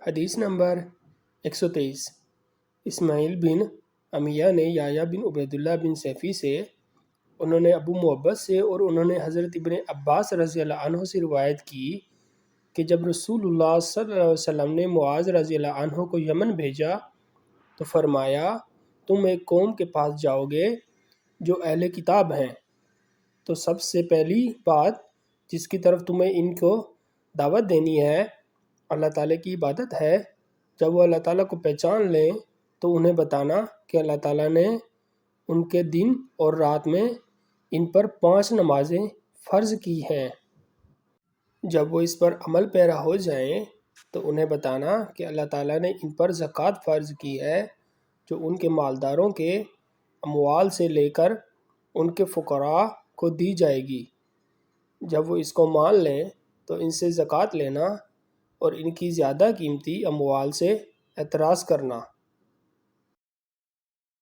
حدیث نمبر 123۔ اسماعیل بن امیہ نے یحییٰ بن عبیداللہ بن سیفی سے، انہوں نے ابو محبت سے اور انہوں نے حضرت ابن عباس رضی اللہ عنہ سے روایت کی کہ جب رسول اللہ صلی اللہ علیہ وسلم نے معاذ رضی اللہ عنہ کو یمن بھیجا تو فرمایا تم ایک قوم کے پاس جاؤ گے جو اہل کتاب ہیں، تو سب سے پہلی بات جس کی طرف تمہیں ان کو دعوت دینی ہے اللہ تعالیٰ کی عبادت ہے۔ جب وہ اللہ تعالیٰ کو پہچان لیں تو انہیں بتانا کہ اللہ تعالیٰ نے ان کے دن اور رات میں ان پر 5 نمازیں فرض کی ہیں۔ جب وہ اس پر عمل پیرا ہو جائیں تو انہیں بتانا کہ اللہ تعالیٰ نے ان پر زکوٰۃ فرض کی ہے جو ان کے مالداروں کے اموال سے لے کر ان کے فقراء کو دی جائے گی۔ جب وہ اس کو مان لیں تو ان سے زکوٰۃ لینا اور ان کی زیادہ قیمتی اموال سے اعتراض کرنا۔